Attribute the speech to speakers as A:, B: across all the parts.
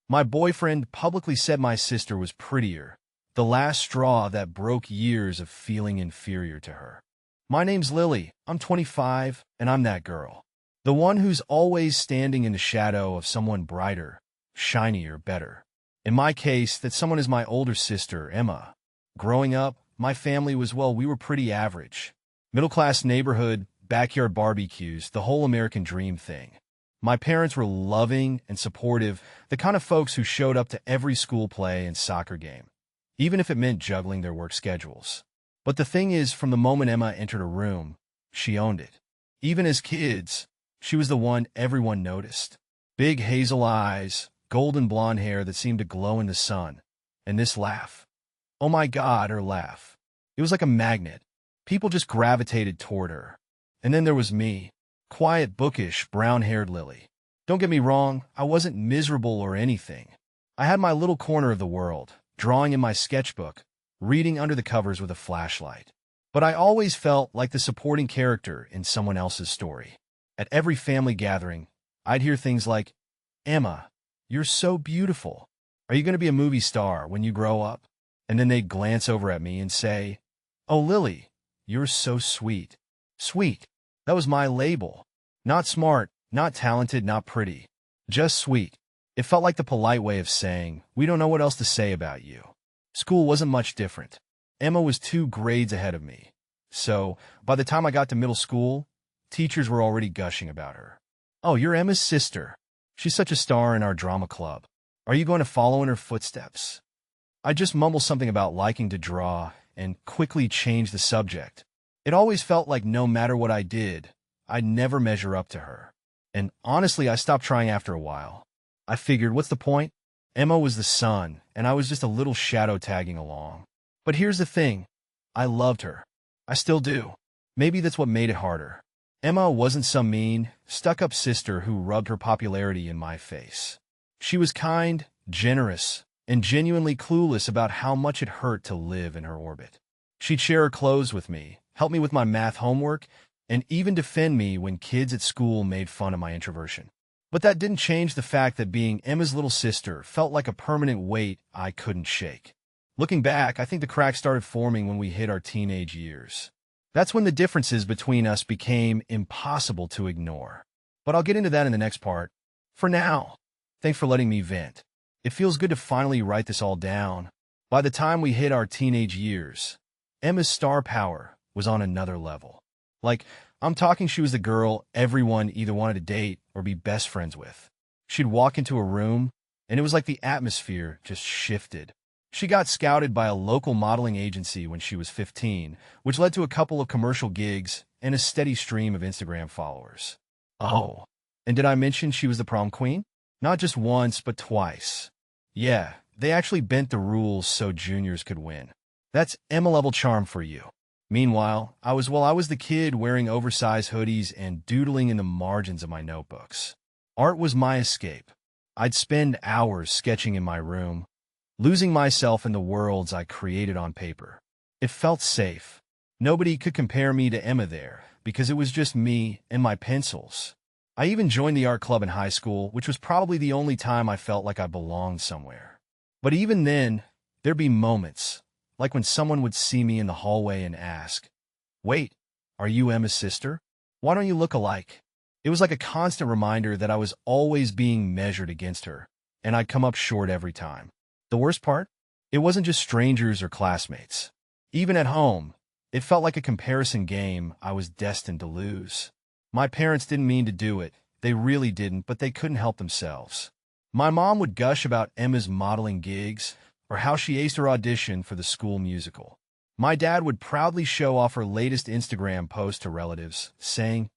A: My boyfriend publicly said my sister was prettier, the last straw that broke years of feeling inferior to her. My name's Lily, I'm 25, and I'm that girl. The one who's always standing in the shadow of someone brighter, shinier, better. In my case, that someone is my older sister, Emma. Growing up, my family was, well, we were pretty average. Middle-class neighborhood, backyard barbecues, the whole American dream thing. My parents were loving and supportive, the kind of folks who showed up to every school play and soccer game, even if it meant juggling their work schedules. But the thing is, from the moment Emma entered a room, she owned it. Even as kids, she was the one everyone noticed. Big hazel eyes, golden blonde hair that seemed to glow in the sun, and this laugh. Oh my God, her laugh. It was like a magnet. People just gravitated toward her. And then there was me, quiet, bookish, brown-haired Lily. Don't get me wrong, I wasn't miserable or anything. I had my little corner of the world, drawing in my sketchbook, reading under the covers with a flashlight. But I always felt like the supporting character in someone else's story. At every family gathering, I'd hear things like, "Emma, you're so beautiful. Are you going to be a movie star when you grow up?" And then they'd glance over at me and say, "Oh, Lily, you're so sweet." Sweet. That was my label. Not smart, not talented, not pretty. Just sweet. It felt like the polite way of saying, we don't know what else to say about you. School wasn't much different. Emma was 2 grades ahead of me. So, by the time I got to middle school, teachers were already gushing about her. "Oh, you're Emma's sister. She's such a star in our drama club. Are you going to follow in her footsteps?" I just mumble something about liking to draw and quickly change the subject. It always felt like no matter what I did, I'd never measure up to her. And honestly, I stopped trying after a while. I figured, what's the point? Emma was the sun, and I was just a little shadow tagging along. But here's the thing. I loved her. I still do. Maybe that's what made it harder. Emma wasn't some mean, stuck-up sister who rubbed her popularity in my face. She was kind, generous, and genuinely clueless about how much it hurt to live in her orbit. She'd share her clothes with me, help me with my math homework, and even defend me when kids at school made fun of my introversion. But that didn't change the fact that being Emma's little sister felt like a permanent weight I couldn't shake. Looking back, I think the cracks started forming when we hit our teenage years. That's when the differences between us became impossible to ignore. But I'll get into that in the next part. For now, thanks for letting me vent. It feels good to finally write this all down. By the time we hit our teenage years, Emma's star power was on another level. Like, I'm talking she was the girl everyone either wanted to date or be best friends with. She'd walk into a room, and it was like the atmosphere just shifted. She got scouted by a local modeling agency when she was 15, which led to a couple of commercial gigs and a steady stream of Instagram followers. Oh, and did I mention she was the prom queen? Not just once, but twice. Yeah, they actually bent the rules so juniors could win. That's Emma-level charm for you. Meanwhile, I was the kid wearing oversized hoodies and doodling in the margins of my notebooks. Art was my escape. I'd spend hours sketching in my room, losing myself in the worlds I created on paper. It felt safe. Nobody could compare me to Emma there, because it was just me and my pencils. I even joined the art club in high school, which was probably the only time I felt like I belonged somewhere. But even then, there'd be moments, like when someone would see me in the hallway and ask, "Wait, are you Emma's sister? Why don't you look alike?" It was like a constant reminder that I was always being measured against her, and I'd come up short every time. The worst part? It wasn't just strangers or classmates. Even at home, it felt like a comparison game I was destined to lose. My parents didn't mean to do it. They really didn't, but they couldn't help themselves. My mom would gush about Emma's modeling gigs, or how she aced her audition for the school musical. My dad would proudly show off her latest Instagram post to relatives, saying,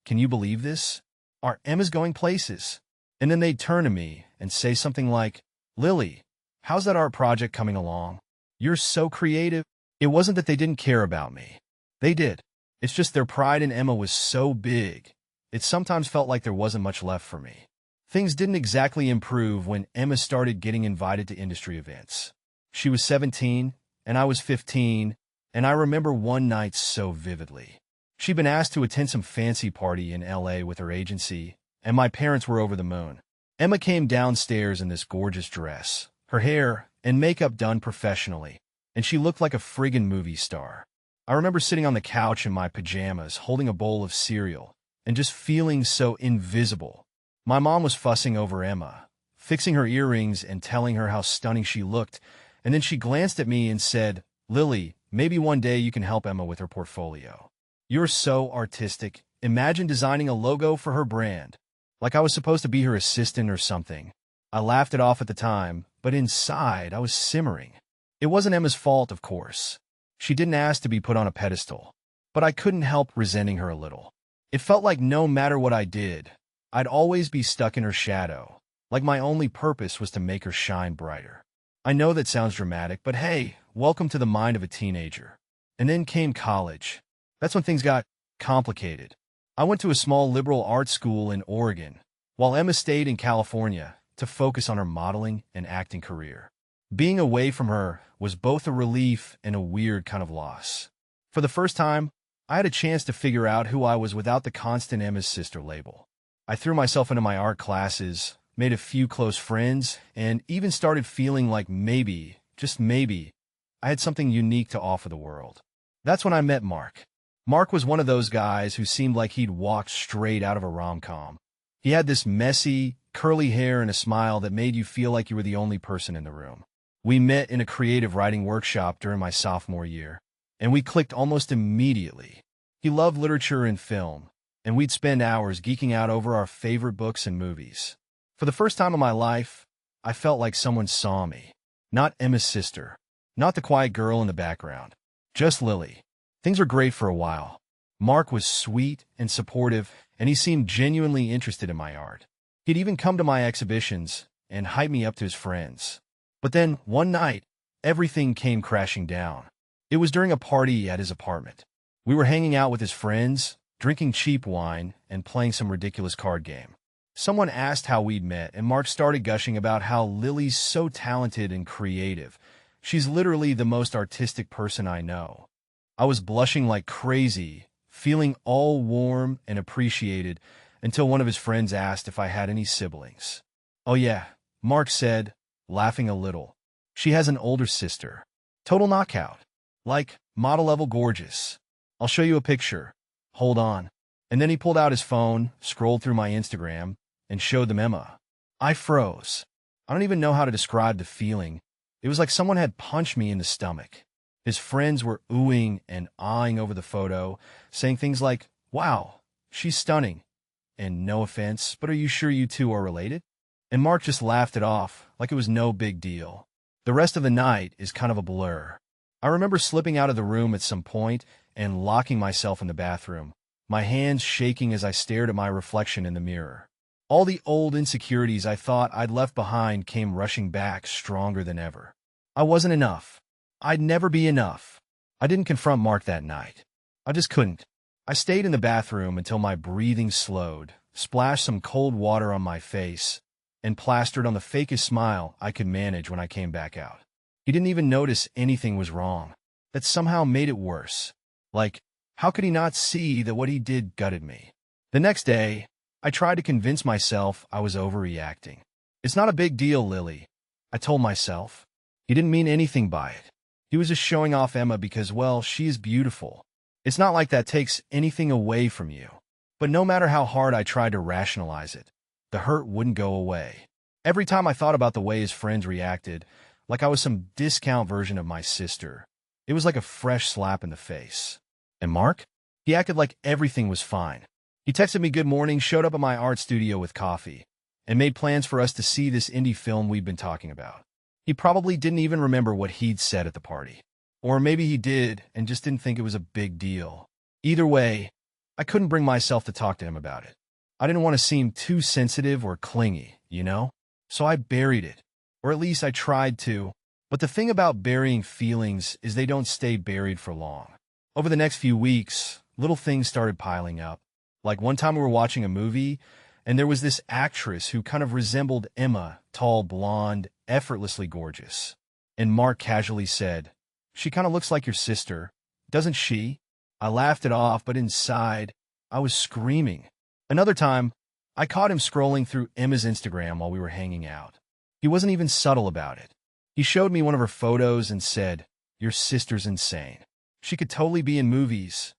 A: "Can you believe this? Our Emma's going places." And then they'd turn to me and say something like, "Lily, how's that art project coming along? You're so creative." It wasn't that they didn't care about me. They did. It's just their pride in Emma was so big, it sometimes felt like there wasn't much left for me. Things didn't exactly improve when Emma started getting invited to industry events. She was 17, and I was 15, and I remember one night so vividly. She'd been asked to attend some fancy party in LA with her agency, and my parents were over the moon. Emma came downstairs in this gorgeous dress, her hair and makeup done professionally, and she looked like a friggin' movie star. I remember sitting on the couch in my pajamas, holding a bowl of cereal, and just feeling so invisible. My mom was fussing over Emma, fixing her earrings and telling her how stunning she looked, and then she glanced at me and said, "Lily, maybe one day you can help Emma with her portfolio. You're so artistic. Imagine designing a logo for her brand." Like I was supposed to be her assistant or something. I laughed it off at the time, but inside I was simmering. It wasn't Emma's fault, of course. She didn't ask to be put on a pedestal. But I couldn't help resenting her a little. It felt like no matter what I did, I'd always be stuck in her shadow, like my only purpose was to make her shine brighter. I know that sounds dramatic, but hey, welcome to the mind of a teenager. And then came college. That's when things got complicated. I went to a small liberal arts school in Oregon, while Emma stayed in California to focus on her modeling and acting career. Being away from her was both a relief and a weird kind of loss. For the first time, I had a chance to figure out who I was without the constant Emma's sister label. I threw myself into my art classes, made a few close friends, and even started feeling like maybe, just maybe, I had something unique to offer the world. That's when I met Mark. Mark was one of those guys who seemed like he'd walked straight out of a rom-com. He had this messy, curly hair and a smile that made you feel like you were the only person in the room. We met in a creative writing workshop during my sophomore year, and we clicked almost immediately. He loved literature and film, and we'd spend hours geeking out over our favorite books and movies. For the first time in my life, I felt like someone saw me. Not Emma's sister, not the quiet girl in the background, just Lily. Things were great for a while. Mark was sweet and supportive, and he seemed genuinely interested in my art. He'd even come to my exhibitions and hype me up to his friends. But then, one night, everything came crashing down. It was during a party at his apartment. We were hanging out with his friends, drinking cheap wine, and playing some ridiculous card game. Someone asked how we'd met, and Mark started gushing about how Lily's so talented and creative. She's literally the most artistic person I know. I was blushing like crazy, feeling all warm and appreciated, until one of his friends asked if I had any siblings. "Oh yeah," Mark said, laughing a little. "She has an older sister. Total knockout. Like, model-level gorgeous. I'll show you a picture. Hold on." And then he pulled out his phone, scrolled through my Instagram, and showed them Emma. I froze. I don't even know how to describe the feeling. It was like someone had punched me in the stomach. His friends were oohing and ahhing over the photo, saying things like, "Wow, she's stunning," and "No offense, but are you sure you two are related?" And Mark just laughed it off, like it was no big deal. The rest of the night is kind of a blur. I remember slipping out of the room at some point and locking myself in the bathroom, my hands shaking as I stared at my reflection in the mirror. All the old insecurities I thought I'd left behind came rushing back stronger than ever. I wasn't enough. I'd never be enough. I didn't confront Mark that night. I just couldn't. I stayed in the bathroom until my breathing slowed, splashed some cold water on my face, and plastered on the fakest smile I could manage when I came back out. He didn't even notice anything was wrong. That somehow made it worse. Like, how could he not see that what he did gutted me? The next day, I tried to convince myself I was overreacting. "It's not a big deal, Lily," I told myself. He didn't mean anything by it. He was just showing off Emma because, well, she is beautiful. It's not like that takes anything away from you. But no matter how hard I tried to rationalize it, the hurt wouldn't go away. Every time I thought about the way his friends reacted, like I was some discount version of my sister, it was like a fresh slap in the face. And Mark? He acted like everything was fine. He texted me good morning, showed up at my art studio with coffee, and made plans for us to see this indie film we'd been talking about. He probably didn't even remember what he'd said at the party. Or maybe he did and just didn't think it was a big deal. Either way, I couldn't bring myself to talk to him about it. I didn't want to seem too sensitive or clingy, you know? So I buried it. Or at least I tried to. But the thing about burying feelings is they don't stay buried for long. Over the next few weeks, little things started piling up. Like one time we were watching a movie, and there was this actress who kind of resembled Emma, tall, blonde, effortlessly gorgeous. And Mark casually said, "She kind of looks like your sister, doesn't she?" I laughed it off, but inside, I was screaming. Another time, I caught him scrolling through Emma's Instagram while we were hanging out. He wasn't even subtle about it. He showed me one of her photos and said, "Your sister's insane. She could totally be in movies."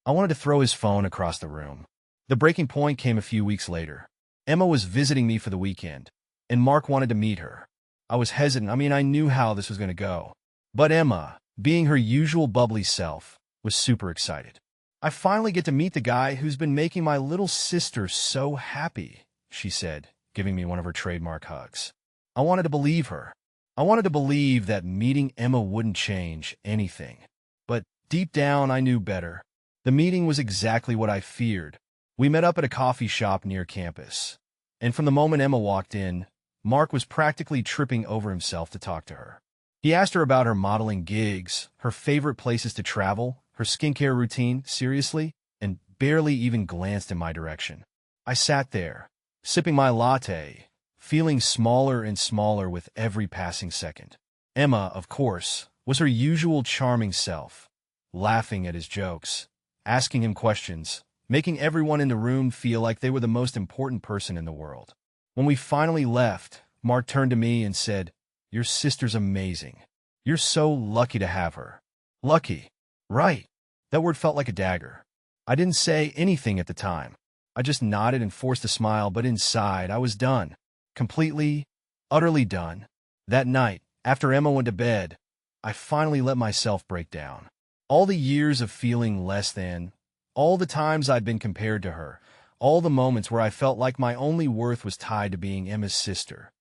A: I wanted to throw his phone across the room. The breaking point came a few weeks later. Emma was visiting me for the weekend, and Mark wanted to meet her. I was hesitant. I knew how this was going to go. But Emma, being her usual bubbly self, was super excited. "I finally get to meet the guy who's been making my little sister so happy," she said, giving me one of her trademark hugs. I wanted to believe her. I wanted to believe that meeting Emma wouldn't change anything. But deep down, I knew better. The meeting was exactly what I feared. We met up at a coffee shop near campus. And from the moment Emma walked in, Mark was practically tripping over himself to talk to her. He asked her about her modeling gigs, her favorite places to travel, her skincare routine, seriously, and barely even glanced in my direction. I sat there, sipping my latte, feeling smaller and smaller with every passing second. Emma, of course, was her usual charming self, laughing at his jokes, asking him questions, making everyone in the room feel like they were the most important person in the world. When we finally left, Mark turned to me and said, "Your sister's amazing. You're so lucky to have her." Lucky. Right. That word felt like a dagger. I didn't say anything at the time. I just nodded and forced a smile, but inside I was done. Completely, utterly done. That night, after Emma went to bed, I finally let myself break down. All the years of feeling less than, all the times I'd been compared to her, all the moments where I felt like my only worth was tied to being Emma's sister.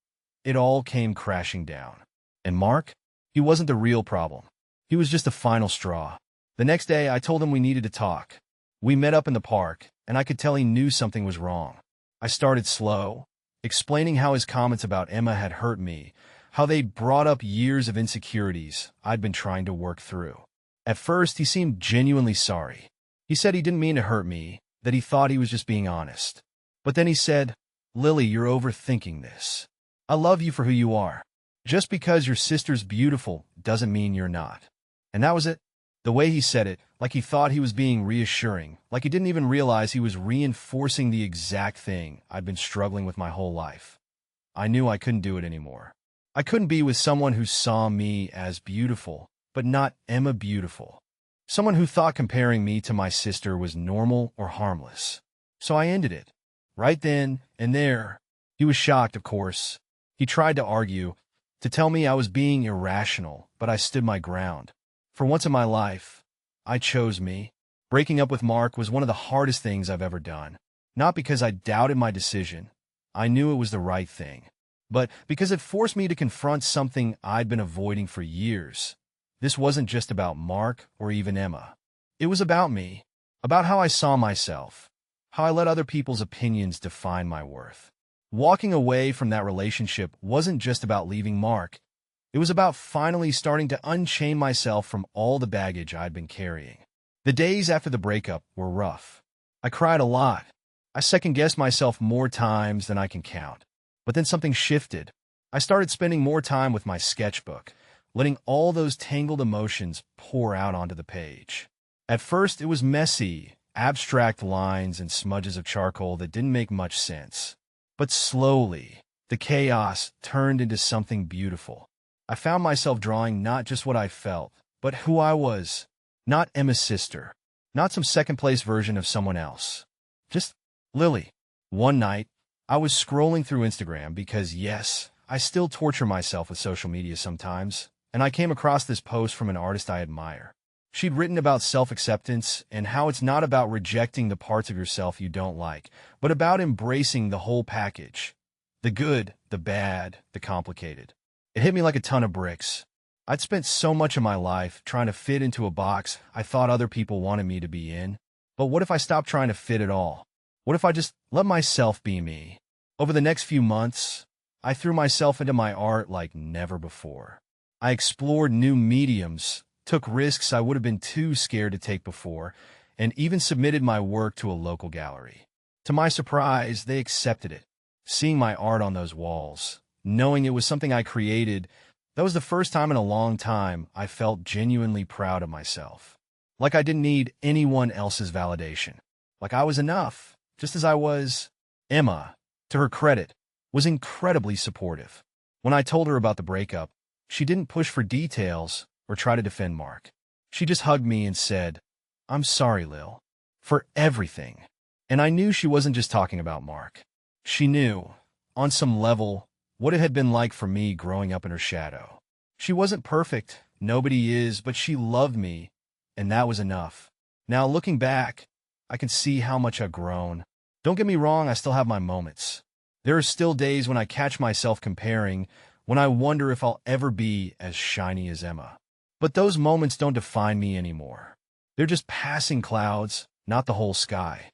A: It all came crashing down. And Mark? He wasn't the real problem. He was just the final straw. The next day, I told him we needed to talk. We met up in the park, and I could tell he knew something was wrong. I started slow, explaining how his comments about Emma had hurt me, how they'd brought up years of insecurities I'd been trying to work through. At first, he seemed genuinely sorry. He said he didn't mean to hurt me, that he thought he was just being honest. But then he said, "Lily, you're overthinking this. I love you for who you are. Just because your sister's beautiful doesn't mean you're not." And that was it. The way he said it, like he thought he was being reassuring, like he didn't even realize he was reinforcing the exact thing I'd been struggling with my whole life. I knew I couldn't do it anymore. I couldn't be with someone who saw me as beautiful, but not Emma beautiful. Someone who thought comparing me to my sister was normal or harmless. So I ended it. Right then and there. He was shocked, of course. He tried to argue, to tell me I was being irrational, but I stood my ground. For once in my life, I chose me. Breaking up with Mark was one of the hardest things I've ever done. Not because I doubted my decision. I knew it was the right thing. But because it forced me to confront something I'd been avoiding for years. This wasn't just about Mark or even Emma. It was about me, about how I saw myself, how I let other people's opinions define my worth. Walking away from that relationship wasn't just about leaving Mark. It was about finally starting to unchain myself from all the baggage I'd been carrying. The days after the breakup were rough. I cried a lot. I second-guessed myself more times than I can count. But then something shifted. I started spending more time with my sketchbook, letting all those tangled emotions pour out onto the page. At first, it was messy, abstract lines and smudges of charcoal that didn't make much sense. But slowly, the chaos turned into something beautiful. I found myself drawing not just what I felt, but who I was. Not Emma's sister. Not some second-place version of someone else. Just Lily. One night, I was scrolling through Instagram because, yes, I still torture myself with social media sometimes, and I came across this post from an artist I admire. She'd written about self-acceptance and how it's not about rejecting the parts of yourself you don't like, but about embracing the whole package. The good, the bad, the complicated. It hit me like a ton of bricks. I'd spent so much of my life trying to fit into a box I thought other people wanted me to be in. But what if I stopped trying to fit at all? What if I just let myself be me? Over the next few months, I threw myself into my art like never before. I explored new mediums, took risks I would have been too scared to take before, and even submitted my work to a local gallery. To my surprise, they accepted it. Seeing my art on those walls, knowing it was something I created, that was the first time in a long time I felt genuinely proud of myself. Like I didn't need anyone else's validation. Like I was enough, just as I was. Emma, to her credit, was incredibly supportive. When I told her about the breakup, she didn't push for details or try to defend Mark. She just hugged me and said, "I'm sorry, Lil, for everything." And I knew she wasn't just talking about Mark. She knew, on some level, what it had been like for me growing up in her shadow. She wasn't perfect, nobody is, but she loved me, and that was enough. Now, looking back, I can see how much I've grown. Don't get me wrong, I still have my moments. There are still days when I catch myself comparing, when I wonder if I'll ever be as shiny as Emma. But those moments don't define me anymore. They're just passing clouds, not the whole sky.